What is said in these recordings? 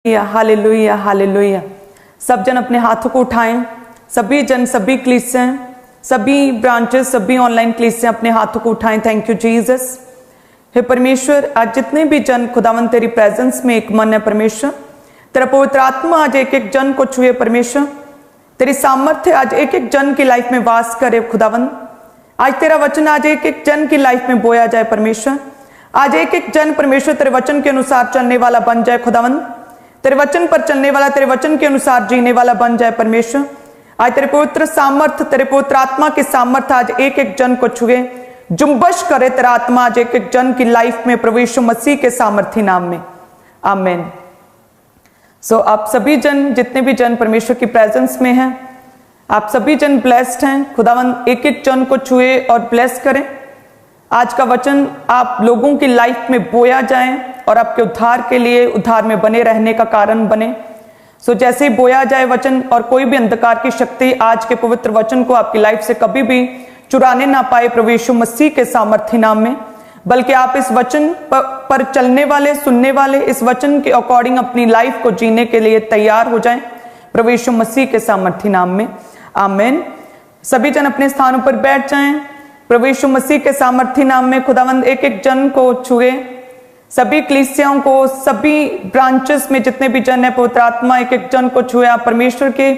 Hallelujah hallelujah. सब जन अपने हाथों को उठाएं। सभी जन, सभी क्लीसियां, सभी ब्रांचेस, सभी ऑनलाइन क्लीसियां अपने हाथों को उठाएं। Thank you Jesus. हे परमेश्वर, आज जितने भी जन खुदावन तेरी प्रेजेंस में एक मन है परमेश्वर, तेरा पवित्र आत्मा आज एक एक जन को छुए परमेश्वर। तेरी सामर्थ्य आज एक एक जन की लाइफ में वास करे खुदावन। आज तेरा वचन आज एक एक जन की लाइफ में बोया जाए परमेश्वर। आज एक एक जन परमेश्वर तेरे वचन के अनुसार चलने वाला बन जाए खुदावन। तेरे वचन पर चलने वाला, तेरे वचन के अनुसार जीने वाला बन जाए परमेश्वर। आज तेरे पवित्र सामर्थ, तेरे पवित्र आत्मा की सामर्थ आज एक एक जन को छुए, जुम्बश करे तेरा आत्मा आज एक एक जन की लाइफ में प्रभु यीशु मसीह के सामर्थी नाम में, आमीन। सो आप सभी जन, जितने भी जन परमेश्वर की प्रेजेंस में हैं, आप सभी जन ब्लेस्ड हैं। खुदावन एक एक जन को छुए और ब्लेस करें। आज का वचन आप लोगों की लाइफ में बोया जाए और आपके उद्धार के लिए, उद्धार में बने रहने का कारण बने। सो जैसे ही बोया जाए वचन, और कोई भी अंधकार की शक्ति आज के पवित्र वचन को आपकी लाइफ से कभी भी चुराने ना पाए प्रभु यीशु मसीह के सामर्थ्य नाम में, बल्कि आप इस वचन पर चलने वाले, सुनने वाले, इस वचन के अकॉर्डिंग अपनी लाइफ को जीने के लिए तैयार हो जाएं प्रभु यीशु मसीह के सामर्थ्य नाम में, आमीन। सभी जन अपने स्थानों पर बैठ जाएं। प्रभु यीशु मसीह के सामर्थ्य नाम में खुदावंद एक एक जन को छुए, सभी कलीसियाओं को, सभी ब्रांचेस में जितने भी जन है, पवित्र आत्मा एक एक जन को छुए। आप परमेश्वर के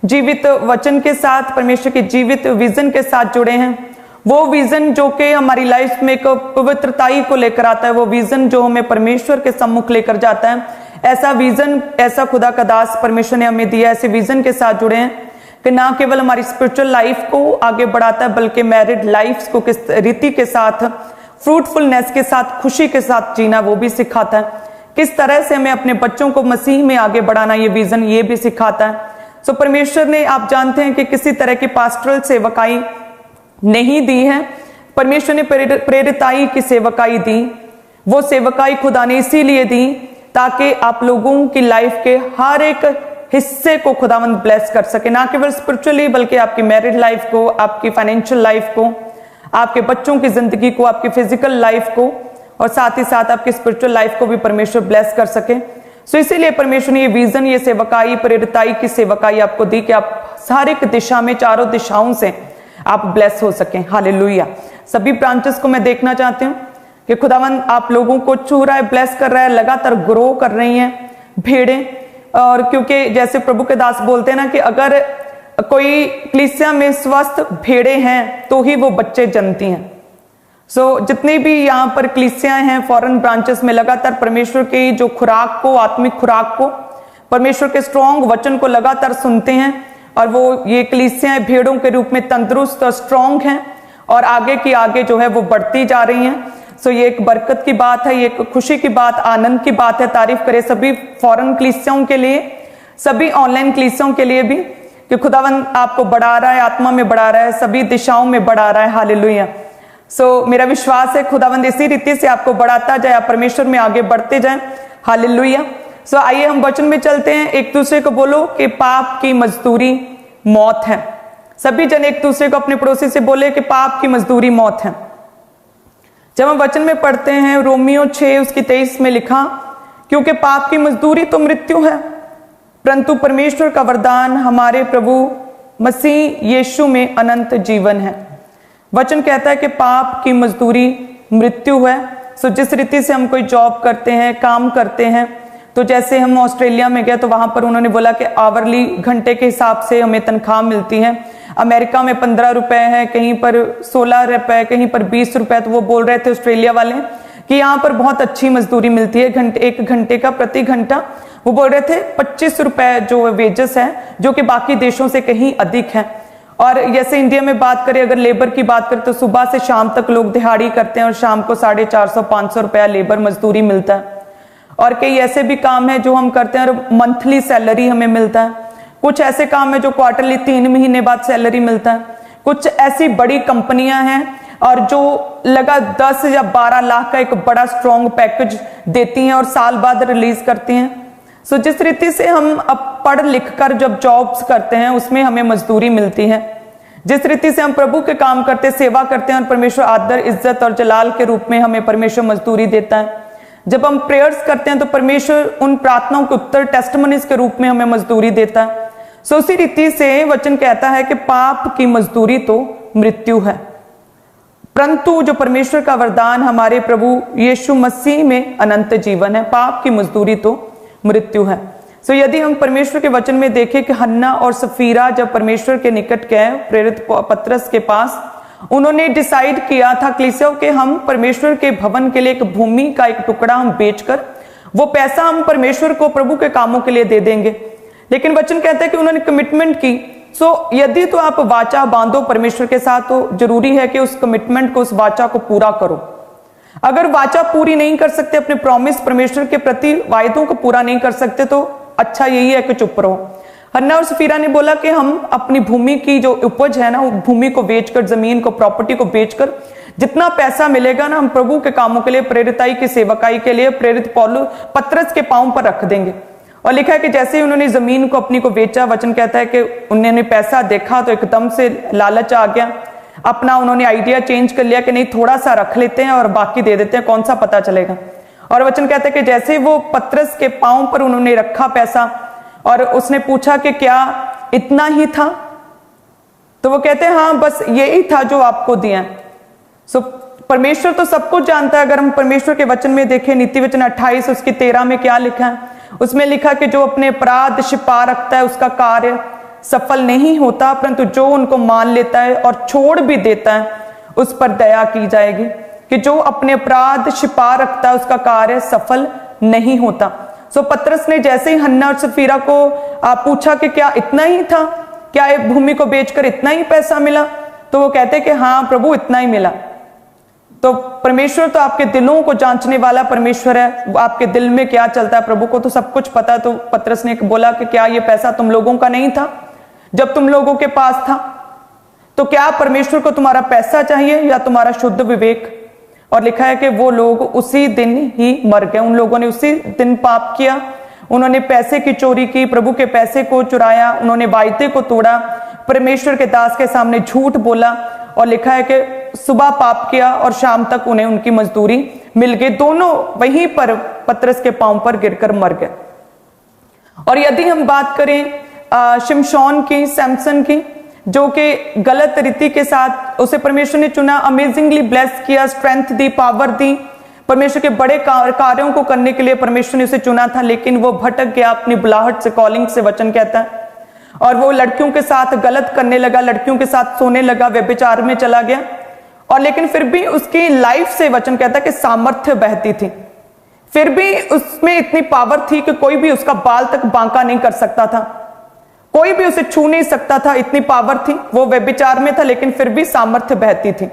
जीवित वचन के साथ, परमेश्वर के जीवित विजन के साथ जुड़े हैं। वो विजन जो कि हमारी लाइफ में एक पवित्रताई को लेकर आता है, वो विजन जो हमें परमेश्वर के सम्मुख लेकर जाता है, ऐसा विजन, ऐसा खुदा का दास परमेश्वर ने हमें दिया। ऐसे विजन के साथ जुड़े हैं कि ना केवल हमारी स्पिरिचुअल लाइफ को आगे बढ़ाता है, बल्कि मैरिड लाइफ को किस रीति के साथ, फ्रूटफुलनेस के साथ, खुशी के साथ जीना वो भी सिखाता है। किस तरह से हमें अपने बच्चों को मसीह में आगे बढ़ाना, ये विजन ये भी सिखाता है। सो परमेश्वर ने, आप जानते हैं कि किसी तरह की पास्टरल सेवकाई नहीं दी है, परमेश्वर ने प्रेरिताई की सेवकाई दी। वो सेवकाई खुदा ने इसीलिए दी ताकि आप लोगों की लाइफ के हर एक हिस्से को खुदावंद ब्लेस कर सके, ना केवल स्पिरिचुअली बल्कि आपकी मैरिड लाइफ को, आपकी फाइनेंशियल लाइफ को, आपके बच्चों की जिंदगी को, आपकी फिजिकल लाइफ को, और साथ ही साथ आपकी स्पिरिचुअल लाइफ को भी परमेश्वर ब्लेस कर सके। सो इसीलिए परमेश्वर ने ये विजन, ये सेवकाई, प्रेरिताई की सेवकाई आपको दी कि आप हर एक दिशा में, चारों दिशाओं से आप ब्लेस हो सकें। हालेलुया। सभी ब्रांचेस को मैं देखना चाहती हूँ कि खुदावंद आप लोगों को छू रहा है, ब्लेस कर रहा है, लगातार ग्रो कर रही हैं भेड़ें। और क्योंकि जैसे प्रभु के दास बोलते हैं ना कि अगर कोई कलीसिया में स्वस्थ भेड़ें हैं तो ही वो बच्चे जन्मती हैं। सो जितनी भी यहाँ पर कलीसियाएं हैं फॉरेन ब्रांचेस में, लगातार परमेश्वर की जो खुराक को, आत्मिक खुराक को, परमेश्वर के स्ट्रॉन्ग वचन को लगातार सुनते हैं, और वो ये कलीसियाएं भेड़ों के रूप में तंदुरुस्त और स्ट्रॉन्ग हैं और आगे की आगे जो है वो बढ़ती जा रही हैं। सो ये एक बरकत की बात है, ये एक खुशी की बात, आनंद की बात है। तारीफ करे सभी फॉरेन कलीसियाओं के लिए, सभी ऑनलाइन कलीसियाओं के लिए भी, कि खुदावंद आपको बढ़ा रहा है, आत्मा में बढ़ा रहा है, सभी दिशाओं में बढ़ा रहा है। हालेलुया। सो मेरा विश्वास है खुदावंद इसी रीति से आपको बढ़ाता जाए, आप परमेश्वर में आगे बढ़ते जाएं। हालेलुया। सो आइए हम वचन में चलते हैं। एक दूसरे को बोलो कि पाप की मजदूरी मौत है। सभी जन एक दूसरे को, अपने पड़ोसी से बोले कि पाप की मजदूरी मौत है। जब हम वचन में पढ़ते हैं रोमियो 6 उसकी 23 में लिखा, क्योंकि पाप की मजदूरी तो मृत्यु है, परंतु परमेश्वर का वरदान हमारे प्रभु मसीह यीशु में अनंत जीवन है। वचन कहता है कि पाप की मजदूरी मृत्यु है। सो जिस रीति से हम कोई जॉब करते हैं, काम करते हैं, तो जैसे हम ऑस्ट्रेलिया में गए तो वहां पर उन्होंने बोला कि आवरली घंटे के हिसाब से हमें तनख्वाह मिलती है। अमेरिका में 15 रुपए है, कहीं पर 16 रुपए, कहीं पर 20 रुपए। तो वो बोल रहे थे ऑस्ट्रेलिया वाले कि यहाँ पर बहुत अच्छी मजदूरी मिलती है, एक घंटे का, प्रति घंटा वो बोल रहे थे 25 रुपए जो वेजेस है, जो कि बाकी देशों से कहीं अधिक है। और जैसे इंडिया में बात करें, अगर लेबर की बात करें तो सुबह से शाम तक लोग दिहाड़ी करते हैं और शाम को 450-500 रुपया लेबर मजदूरी मिलता है। और कई ऐसे भी काम है जो हम करते हैं और मंथली सैलरी हमें मिलता है। कुछ ऐसे काम है जो क्वार्टरली 3 महीने बाद सैलरी मिलता है। कुछ ऐसी बड़ी कंपनियां हैं और जो लगा 10 या 12 लाख का एक बड़ा स्ट्रॉन्ग पैकेज देती हैं और साल बाद रिलीज करती हैं। सो जिस रीति से हम अब पढ़ लिख कर जब जॉब्स करते हैं उसमें हमें मजदूरी मिलती है, जिस रीति से हम प्रभु के काम करते, सेवा करते हैं और परमेश्वर आदर, इज्जत और जलाल के रूप में हमें परमेश्वर मजदूरी देता है, जब हम प्रेयर्स करते हैं तो परमेश्वर उन प्रार्थनाओं के उत्तर टेस्टिमनीज के रूप में हमें मजदूरी देता है। सो उसी रीति से वचन कहता है कि पाप की मजदूरी तो मृत्यु है, परंतु जो परमेश्वर का वरदान हमारे प्रभु यीशु मसीह में अनंत जीवन है। पाप की मजदूरी तो मृत्यु है। सो यदि हम परमेश्वर के वचन में देखें कि हन्ना और सफीरा जब परमेश्वर के निकट गए प्रेरित पतरस के पास, उन्होंने डिसाइड किया था कलीसिया कि हम परमेश्वर के भवन के लिए एक भूमि का एक टुकड़ा हम बेचकर वो पैसा हम परमेश्वर को प्रभु के कामों के लिए दे देंगे। लेकिन वचन कहता है कि उन्होंने कमिटमेंट की। सो यदि तो आप वाचा बांधो परमेश्वर के साथ, तो जरूरी है कि उस कमिटमेंट को, उस वाचा को पूरा करो। अगर वाचा पूरी नहीं कर सकते, अपने प्रॉमिस परमेश्वर के प्रति वायदों को पूरा नहीं कर सकते, तो अच्छा यही है कि चुप रहो। हन्ना और सफीरा ने बोला कि हम अपनी भूमि की जो उपज है ना, भूमि को बेचकर, जमीन को, प्रॉपर्टी को बेचकर जितना पैसा मिलेगा ना, हम प्रभु के कामों के लिए, प्रेरिताई की सेवकाई के लिए प्रेरित पौलुस पतरस के पांव पर रख देंगे। और लिखा है कि जैसे ही उन्होंने जमीन को अपनी को बेचा, वचन कहता है कि उन्होंने पैसा देखा तो एकदम से लालच आ गया। अपना उन्होंने आइडिया चेंज कर लिया कि नहीं, थोड़ा सा रख लेते हैं और बाकी दे देते हैं, कौन सा पता चलेगा। और वचन कहता है कि जैसे वो पतरस के पांव पर उन्होंने रखा पैसा और उसने पूछा कि क्या इतना ही था, तो वो कहते हैं हाँ बस यही था जो आपको दिया। सो परमेश्वर तो सब कुछ जानता है। अगर हम परमेश्वर के वचन में देखें, नीति वचन 28 उसकी 13 में क्या लिखा है, उसमें लिखा कि जो अपने अपराध छिपा रखता है उसका कार्य सफल नहीं होता, परंतु जो उनको मान लेता है और छोड़ भी देता है उस पर दया की जाएगी। कि जो अपने अपराध छिपा रखता है उसका कार्य सफल नहीं होता। सो पतरस ने जैसे ही हन्ना और सफीरा को पूछा कि क्या इतना ही था, क्या एक भूमि को बेचकर इतना ही पैसा मिला, तो वो कहते कि हाँ प्रभु इतना ही मिला। तो परमेश्वर तो आपके दिलों को जांचने वाला परमेश्वर है, आपके दिल में क्या चलता है प्रभु को तो सब कुछ पता है। तो पतरस ने बोला कि क्या ये पैसा तुम लोगों का नहीं था जब तुम लोगों के पास था? तो क्या परमेश्वर को तुम्हारा पैसा चाहिए या तुम्हारा शुद्ध विवेक? और लिखा है कि वो लोग उसी दिन ही मर गए। उन लोगों ने उसी दिन पाप किया, उन्होंने पैसे की चोरी की, प्रभु के पैसे को चुराया, उन्होंने वायदे को तोड़ा, परमेश्वर के दास के सामने झूठ बोला। और लिखा है कि सुबह पाप किया और शाम तक उन्हें उनकी मजदूरी मिल गई। दोनों वहीं पर पतरस के पांव पर गिरकर मर गए। और यदि हम बात करें शिमशोन की, सैमसन की, जो कि गलत रीति के साथ उसे परमेश्वर ने चुना, अमेजिंगली ब्लेस किया, स्ट्रेंथ दी, पावर दी, परमेश्वर के बड़े कार्यों को करने के लिए परमेश्वर ने उसे चुना था, लेकिन वो भटक गया अपनी बुलाहट से, कॉलिंग से, वचन कहता है। और वो लड़कियों के साथ गलत करने लगा, लड़कियों के साथ सोने लगा, व्यभिचार में चला गया। और लेकिन फिर भी उसकी लाइफ से वचन कहता है कि सामर्थ्य बहती थी, फिर भी उसमें इतनी पावर थी कि कोई भी उसका बाल तक बांका नहीं कर सकता था, कोई भी उसे छू नहीं सकता था, इतनी पावर थी। वो व्यभिचार में था लेकिन फिर भी सामर्थ्य बहती थी।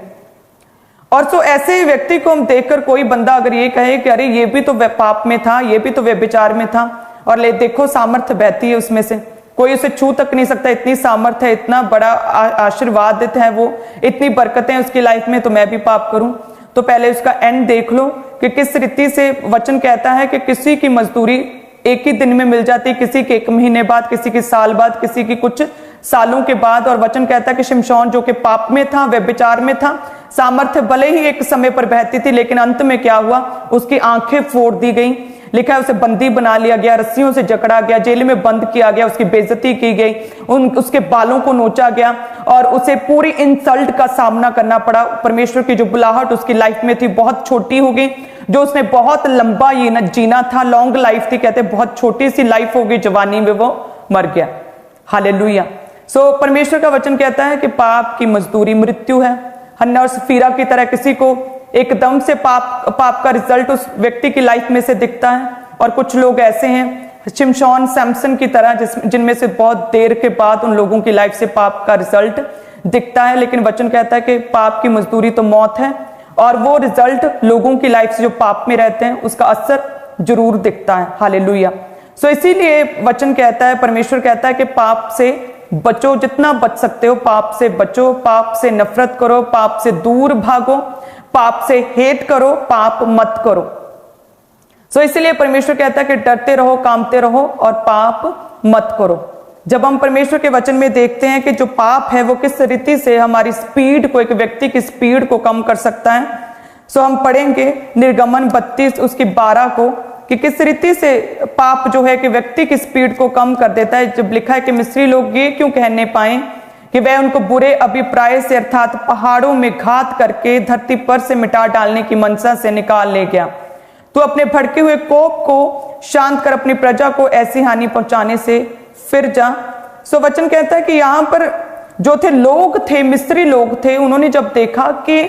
और तो ऐसे व्यक्ति को हम देखकर कोई बंदा अगर ये कहे कि अरे ये भी तो पाप में था, ये भी तो व्यभिचार में था, और ले देखो सामर्थ्य बहती है उसमें से, कोई उसे छू तक नहीं सकता, इतनी सामर्थ्य है, इतना बड़ा आशीर्वादित है वो, इतनी बरकतें उसकी लाइफ में, तो मैं भी पाप करूं। तो पहले उसका एंड देख लो कि किस रीति से वचन कहता है कि किसी की मजदूरी एक ही दिन में मिल जाती, किसी के 1 महीने बाद, किसी के साल बाद, किसी की कुछ सालों के बाद। और वचन कहता है कि शिमशोन जो कि पाप में था, व्यभिचार में था, सामर्थ्य भले ही एक समय पर बहती थी, लेकिन अंत में क्या हुआ, उसकी आंखें फोड़ दी गई। लिखा है उसे बंदी बना लिया गया, रस्सियों से जकड़ा गया, जेल में बंद किया गया, उसकी बेइज्जती की गई, उसके बालों को नोचा गया और उसे पूरी इंसल्ट का सामना करना पड़ा। परमेश्वर की जो बुलाहट उसकी लाइफ में थी बहुत छोटी हो गई, जो उसने बहुत लंबा ये जीना था, लॉन्ग लाइफ थी, कहते बहुत छोटी सी लाइफ हो गई, जवानी में वो मर गया। हालेलुया। सो परमेश्वर का वचन कहता है कि पाप की मजदूरी मृत्यु है। हन्ना और सफीरा की तरह किसी को एकदम से पाप का रिजल्ट उस व्यक्ति की लाइफ में से दिखता है, और कुछ लोग ऐसे हैं शिमशोन, सैमसन की तरह जिनमें से बहुत देर के बाद उन लोगों की लाइफ से पाप का रिजल्ट दिखता है। लेकिन वचन कहता है कि पाप की मजदूरी तो मौत है, और वो रिजल्ट लोगों की लाइफ से जो पाप में रहते हैं उसका असर जरूर दिखता है। हालेलुया। सो इसीलिए वचन कहता है, परमेश्वर कहता है कि पाप से बचो, जितना बच सकते हो पाप से बचो, पाप से नफरत करो, पाप से दूर भागो, पाप से हेट करो, पाप मत करो। सो इसलिए परमेश्वर कहता है कि डरते रहो, कामते रहो और पाप मत करो। जब हम परमेश्वर के वचन में देखते हैं कि जो पाप है वो किस रीति से हमारी स्पीड को, एक व्यक्ति की स्पीड को कम कर सकता है। सो हम पढ़ेंगे निर्गमन 32 उसकी 12 को कि किस रीति से पाप जो है कि व्यक्ति की स्पीड को कम कर देता है। जब लिखा है कि मिस्री लोग ये क्यों कहने पाए कि वह उनको बुरे अभिप्राय से अर्थात पहाड़ों में घात करके धरती पर से मिटा डालने की मनसा से निकाल ले गया। तो अपने भड़के हुए कोप को शांत कर अपनी प्रजा को ऐसी हानि पहुंचाने से फिर जा। सो वचन कहता है कि यहाँ पर जो थे लोग थे, मिस्री लोग थे, उन्होंने जब देखा कि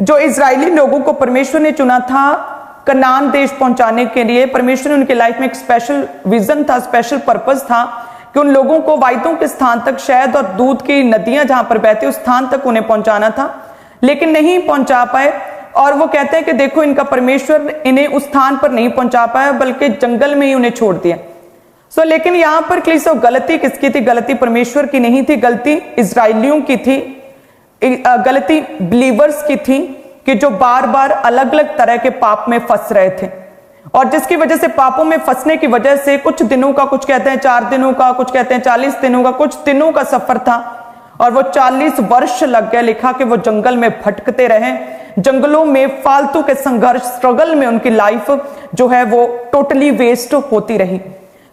जो इजरायली लोगों को परमेश्वर ने चुना था कनान देश पहुंचाने के लिए, परमेश्वर ने उनकी लाइफ में एक स्पेशल विजन था, स्पेशल पर्पस था कि उन लोगों को वायदों के स्थान तक, शहद और दूध की नदियां जहां पर बहती उस स्थान तक उन्हें पहुंचाना था, लेकिन नहीं पहुंचा पाए। और वो कहते हैं कि देखो इनका परमेश्वर इन्हें उस स्थान पर नहीं पहुंचा पाया बल्कि जंगल में ही उन्हें छोड़ दिया। सो लेकिन यहां पर क्लीसो गलती किसकी थी? गलती परमेश्वर की नहीं थी, गलती इजराइलियों की थी, गलती बिलीवर्स की थी कि जो बार बार अलग अलग तरह के पाप में फंस रहे थे। और जिसकी वजह से पापों में फंसने की वजह से कुछ दिनों का, कुछ कहते हैं 4 दिनों का, कुछ कहते हैं 40 दिनों का, कुछ दिनों का सफर था और वो 40 वर्ष लग गए। लिखा कि वो जंगल में भटकते रहे, जंगलों में फालतू के संघर्ष, स्ट्रगल में उनकी लाइफ जो है वो टोटली वेस्ट होती रही।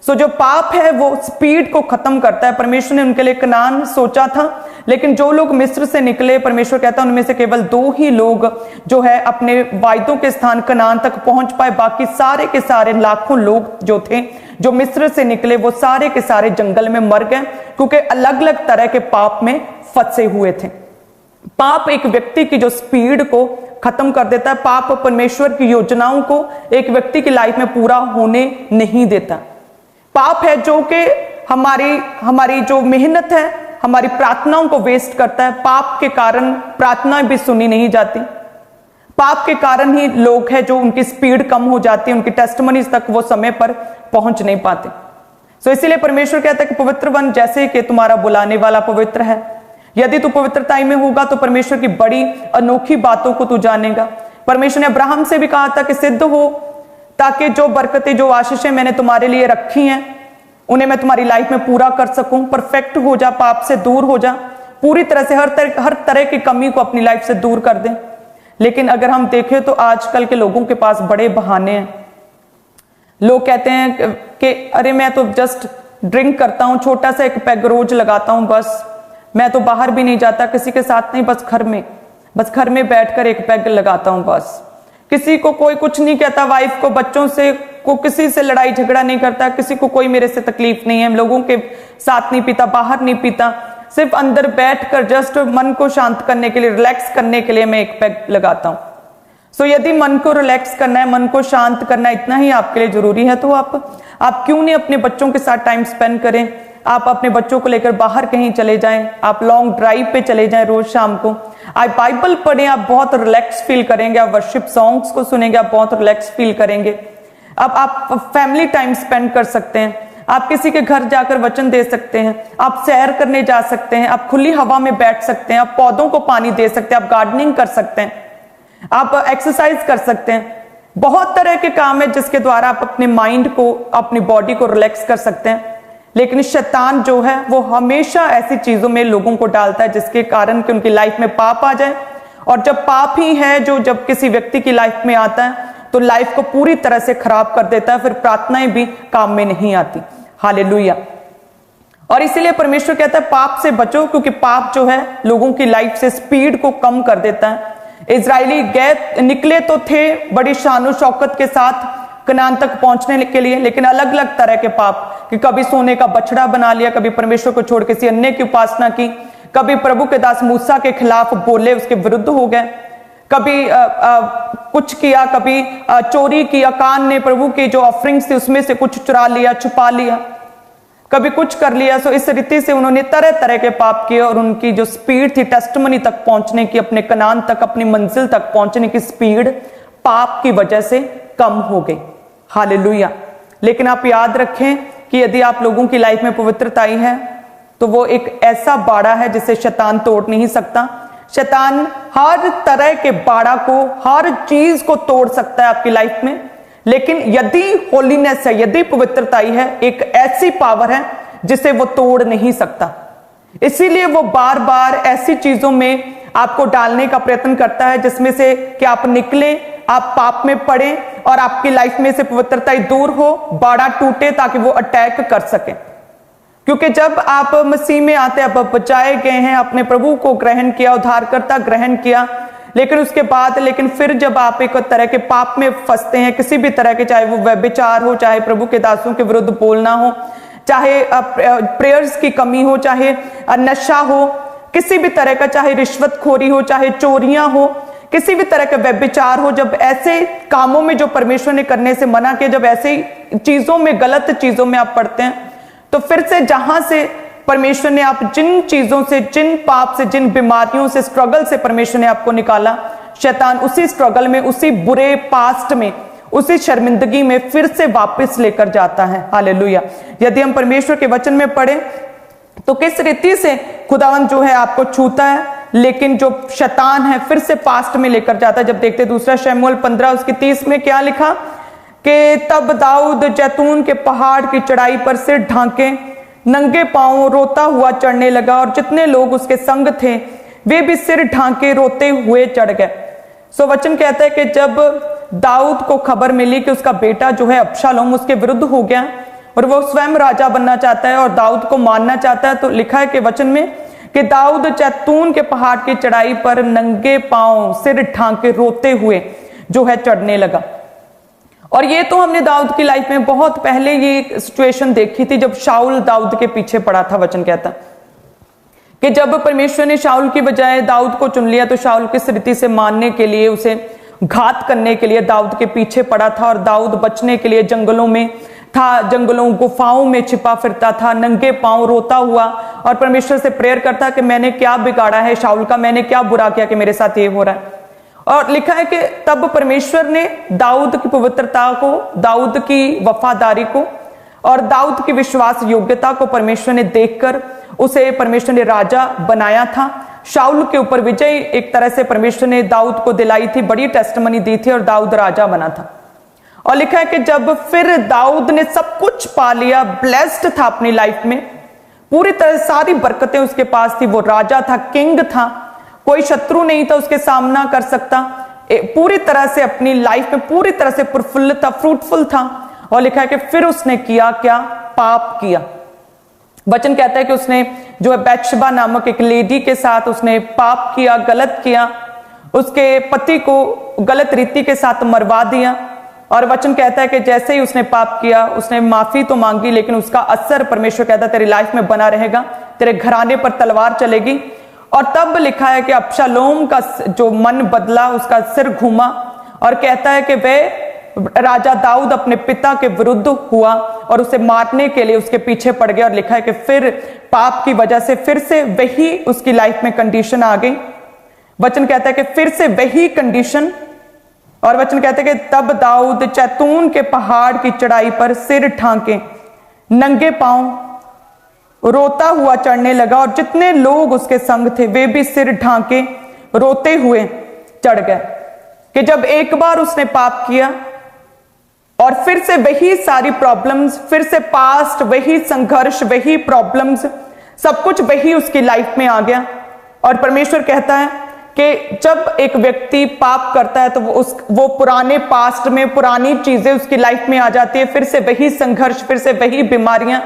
सो जो पाप है वो स्पीड को खत्म करता है। परमेश्वर ने उनके लिए कनान सोचा था, लेकिन जो लोग मिस्र से निकले, परमेश्वर कहता है उनमें से केवल 2 ही लोग जो है अपने वायदों के स्थान कनान तक पहुंच पाए। बाकी सारे के सारे लाखों लोग जो थे, जो मिस्र से निकले, वो सारे के सारे जंगल में मर गए क्योंकि अलग अलग तरह के पाप में फंसे हुए थे। पाप एक व्यक्ति की जो स्पीड को खत्म कर देता है, पाप परमेश्वर की योजनाओं को एक व्यक्ति की लाइफ में पूरा होने नहीं देता। पाप है जो कि हमारी जो मेहनत है, हमारी प्रार्थनाओं को वेस्ट करता है। पाप के कारण प्रार्थनाएं भी सुनी नहीं जाती। पाप के कारण ही लोग हैं जो उनकी स्पीड कम हो जाती है, उनकी टेस्टिमनीज तक वो समय पर पहुंच नहीं पाते। सो इसीलिए परमेश्वर कहता है कि पवित्र बन जैसे कि तुम्हारा बुलाने वाला पवित्र है। यदि तू पवित्रता में होगा तो परमेश्वर की बड़ी अनोखी बातों को तू जानेगा। परमेश्वर ने अब्राहम से भी कहा था कि सिद्ध हो, ताकि जो बरकतें, जो आशीषें मैंने तुम्हारे लिए रखी हैं उन्हें मैं तुम्हारी लाइफ में पूरा कर सकूं। परफेक्ट हो जा, पाप से दूर हो जा, पूरी तरह से हर तरह की कमी को अपनी लाइफ से दूर कर दे। लेकिन अगर हम देखें तो आजकल के लोगों के पास बड़े बहाने हैं। लोग कहते हैं कि अरे मैं तो जस्ट ड्रिंक करता हूं, छोटा सा एक पैग रोज लगाता हूं, बस मैं तो बाहर भी नहीं जाता, किसी के साथ नहीं, बस घर में बैठकर एक पैग लगाता हूं बस। किसी को कोई कुछ नहीं कहता, वाइफ को, बच्चों से को किसी से लड़ाई झगड़ा नहीं करता, किसी को कोई मेरे से तकलीफ नहीं है, लोगों के साथ नहीं पीता, बाहर नहीं पीता, सिर्फ अंदर बैठकर जस्ट मन को शांत करने के लिए, रिलैक्स करने के लिए मैं एक पैग लगाता हूं। सो यदि मन को रिलैक्स करना है, मन को शांत करना है, इतना ही आपके लिए जरूरी है, तो आप क्यों नहीं अपने बच्चों के साथ टाइम स्पेंड करें। आप अपने बच्चों को लेकर बाहर कहीं चले जाएं, आप लॉन्ग ड्राइव पे चले जाएं रोज शाम को, आप बाइबल पढ़ें, आप बहुत रिलैक्स फील करेंगे, आप वर्शिप सॉन्ग्स को सुनेंगे, आप बहुत रिलैक्स फील करेंगे। अब आप फैमिली टाइम स्पेंड कर सकते हैं, आप किसी के घर जाकर वचन दे सकते हैं, आप सैर करने जा सकते हैं, आप खुली हवा में बैठ सकते हैं, आप पौधों को पानी दे सकते हैं, आप गार्डनिंग कर सकते हैं, आप एक्सरसाइज कर सकते हैं। बहुत तरह के काम है जिसके द्वारा आप अपने माइंड को, अपनी बॉडी को रिलैक्स कर सकते हैं। लेकिन शैतान जो है वो हमेशा ऐसी चीजों में लोगों को डालता है जिसके कारण कि उनकी लाइफ में पाप आ जाए। और जब पाप ही है जो जब किसी व्यक्ति की लाइफ में आता है तो लाइफ को पूरी तरह से खराब कर देता है, फिर प्रार्थनाएं भी काम में नहीं आती। हालेलुया। और इसीलिए परमेश्वर कहता है पाप से बचो, क्योंकि पाप जो है लोगों की लाइफ से स्पीड को कम कर देता है। इजरायली गए निकले तो थे बड़ी शानो शौकत के साथ कनान तक पहुंचने के लिए, लेकिन अलग अलग तरह के पाप, कि कभी सोने का बछड़ा बना लिया, कभी परमेश्वर को छोड़ किसी अन्य की उपासना की, कभी प्रभु के दास मूसा के खिलाफ बोले, उसके विरुद्ध हो गए, कभी कुछ किया, कभी चोरी किया, कान ने प्रभु की जो ऑफरिंग्स थी उसमें से कुछ चुरा लिया, छुपा लिया, कभी कुछ कर लिया। सो इस रीति से उन्होंने तरह तरह के पाप किए और उनकी जो स्पीड थी टेस्टिमनी तक पहुंचने की, अपने कनान तक, अपनी मंजिल तक पहुंचने की स्पीड पाप की वजह से कम हो गई। हालेलुया। लेकिन आप याद रखें कि यदि आप लोगों की लाइफ में पवित्रता आई है तो वो एक ऐसा बाड़ा है जिसे शैतान तोड़ नहीं सकता। शैतान हर तरह के बाड़ा को, हर चीज को तोड़ सकता है आपकी लाइफ में, लेकिन यदि होलीनेस है, यदि पवित्रता है, एक ऐसी पावर है जिसे वो तोड़ नहीं सकता। इसीलिए वो बार बार ऐसी चीजों में आपको डालने का प्रयत्न करता है, जिसमें से कि आप निकले, आप पाप में पड़े और आपकी लाइफ में से पवित्रता दूर हो, बाड़ा टूटे, ताकि वो अटैक कर सके। क्योंकि जब आप मसीह में आते हैं, आप बचाए गए हैं, अपने प्रभु को ग्रहण किया, उद्धारकर्ता ग्रहण किया, लेकिन उसके बाद फिर जब आप एक तरह के पाप में फंसते हैं, किसी भी तरह के, चाहे वो व्यभिचार हो, चाहे प्रभु के दासों के विरुद्ध बोलना हो, चाहे प्रेयर्स की कमी हो, चाहे नशा हो, किसी भी तरह का, चाहे रिश्वतखोरी हो, चाहे चोरियां हो, किसी भी तरह का व्यभिचार हो, जब ऐसे कामों में जो परमेश्वर ने करने से मना किया, जब ऐसे चीजों में, गलत चीजों में आप पड़ते हैं, तो फिर से जहां से परमेश्वर ने, आप जिन चीजों से, जिन पाप से, जिन बीमारियों से, स्ट्रगल से परमेश्वर ने आपको निकाला, शैतान उसी स्ट्रगल में, उसी बुरे पास्ट में, उसी शर्मिंदगी में फिर से वापस लेकर जाता है। हालेलुया। यदि हम परमेश्वर के वचन में पढ़े तो किस रीति से खुदावन जो है आपको छूता है, लेकिन जो शैतान है फिर से पास्ट में लेकर जाता है। जब देखते दूसरा शमूएल 15 उसकी 30 में क्या लिखा कि तब दाऊद जैतून के पहाड़ की चढ़ाई पर सिर ढांके नंगे पांव रोता हुआ चढ़ने लगा, और जितने लोग उसके संग थे वे भी सिर ढांके रोते हुए चढ़ गए। सो वचन कहता है कि जब दाऊद को खबर मिली कि उसका बेटा जो है अबशालोम उसके विरुद्ध हो गया और वो स्वयं राजा बनना चाहता है और दाऊद को मारना चाहता है, तो लिखा है कि वचन में कि दाऊद जैतून के पहाड़ की चढ़ाई पर नंगे पांव सिर ढांके रोते हुए जो है चढ़ने लगा। और ये तो हमने दाऊद की लाइफ में बहुत पहले ये सिचुएशन देखी थी, जब शाऊल दाऊद के पीछे पड़ा था। वचन कहता कि जब परमेश्वर ने शाऊल की बजाय दाऊद को चुन लिया, तो शाऊल किस रीति से मारने के लिए, उसे घात करने के लिए दाऊद के पीछे पड़ा था, और दाऊद बचने के लिए जंगलों में था, जंगलों गुफाओं में छिपा फिरता था, नंगे पांव रोता हुआ, और परमेश्वर से प्रेयर करता कि मैंने क्या बिगाड़ा है शाऊल का, मैंने क्या बुरा किया कि मेरे साथ ये हो रहा है। और लिखा है कि तब परमेश्वर ने दाऊद की पवित्रता को, दाऊद की वफादारी को और दाऊद की विश्वास योग्यता को परमेश्वर ने देखकर उसे परमेश्वर ने राजा बनाया था। शाऊल के ऊपर विजय एक तरह से परमेश्वर ने दाऊद को दिलाई थी, बड़ी टेस्टमनी दी थी, और दाऊद राजा बना था। और लिखा है कि जब फिर दाऊद ने सब कुछ पा लिया, ब्लेस्ड था अपनी लाइफ में, पूरी तरह सारी बरकतें उसके पास थी, वो राजा था, किंग था, कोई शत्रु नहीं था उसके सामना कर सकता, पूरी तरह से अपनी लाइफ में पूरी तरह से प्रफुल्ल था, फ्रूटफुल था। और लिखा है कि फिर उसने किया क्या, पाप किया। वचन कहता है कि उसने जो है बैतशबा नामक एक लेडी के साथ उसने पाप किया, गलत किया, उसके पति को गलत रीति के साथ मरवा दिया। और वचन कहता है कि जैसे ही उसने पाप किया, उसने माफी तो मांगी, लेकिन उसका असर परमेश्वर कहता है तेरी लाइफ में बना रहेगा, तेरे घराने पर तलवार चलेगी। और तब लिखा है कि अबशालोम का जो मन बदला, उसका सिर घूमा, और कहता है कि वह राजा दाऊद अपने पिता के विरुद्ध हुआ और उसे मारने के लिए उसके पीछे पड़ गया। और लिखा है कि फिर पाप की वजह से फिर से वही उसकी लाइफ में कंडीशन आ गई। वचन कहता है कि फिर से वही कंडीशन, और वचन कहते हैं कि तब दाऊद जैतून के पहाड़ की चढ़ाई पर सिर ढांके नंगे पांव रोता हुआ चढ़ने लगा, और जितने लोग उसके संग थे वे भी सिर ढांके रोते हुए चढ़ गए। कि जब एक बार उसने पाप किया और फिर से वही सारी प्रॉब्लम्स, फिर से पास्ट वही संघर्ष, वही प्रॉब्लम्स, सब कुछ वही उसकी लाइफ में आ गया। और परमेश्वर कहता है कि जब एक व्यक्ति पाप करता है तो वो पुराने पास्ट में पुरानी चीजें उसकी लाइफ में आ जाती है, फिर से वही संघर्ष, फिर से वही बीमारियां,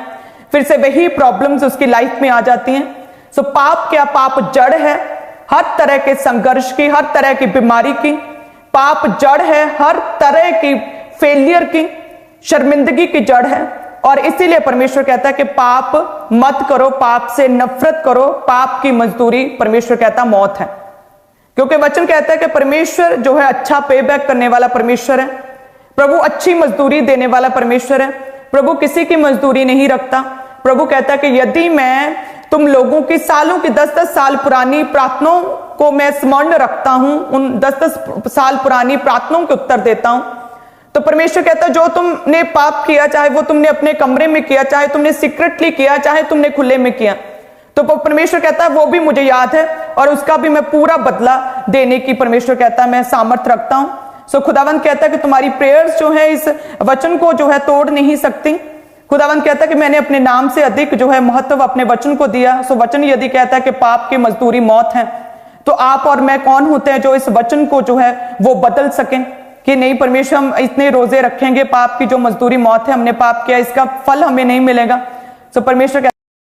फिर से वही प्रॉब्लम्स उसकी लाइफ में आ जाती हैं। सो पाप क्या, पाप जड़ है हर तरह के संघर्ष की, हर तरह की बीमारी की। पाप जड़ है हर तरह की फेलियर की, शर्मिंदगी की जड़ है। और इसीलिए परमेश्वर कहता है कि पाप मत करो, पाप से नफरत करो, पाप की मजदूरी परमेश्वर कहता मौत है। क्योंकि वचन कहता है कि परमेश्वर जो है अच्छा पे बैक करने वाला परमेश्वर है, प्रभु अच्छी मजदूरी देने वाला परमेश्वर है। प्रभु किसी की मजदूरी नहीं रखता। प्रभु कहता है कि यदि मैं तुम लोगों की सालों की 10-10 साल पुरानी प्रार्थनाओं को मैं स्मरण रखता हूं, उन 10-10 साल पुरानी प्रार्थनाओं के उत्तर देता हूं, तो परमेश्वर कहता है जो तुमने पाप किया, चाहे वो तुमने अपने कमरे में किया, चाहे तुमने सीक्रेटली किया, चाहे तुमने खुले में किया, तो परमेश्वर कहता है वो भी मुझे याद है और उसका भी मैं पूरा बदला देने की परमेश्वर कहता है मैं सामर्थ रखता हूं। सो खुदावंद कहता है कि तुम्हारी प्रेयर्स जो है इस वचन को जो है तोड़ नहीं सकती। खुदावंद कहता है कि मैंने अपने नाम से अधिक जो है महत्व अपने वचन को दिया। सो वचन यदि कहता है कि पाप की मजदूरी मौत है, तो आप और मैं कौन होते हैं जो इस वचन को जो है वो बदल सकें कि नहीं परमेश्वर हम इतने रोजे रखेंगे, पाप की जो मजदूरी मौत है, हमने पाप किया, इसका फल हमें नहीं मिलेगा। तो परमेश्वर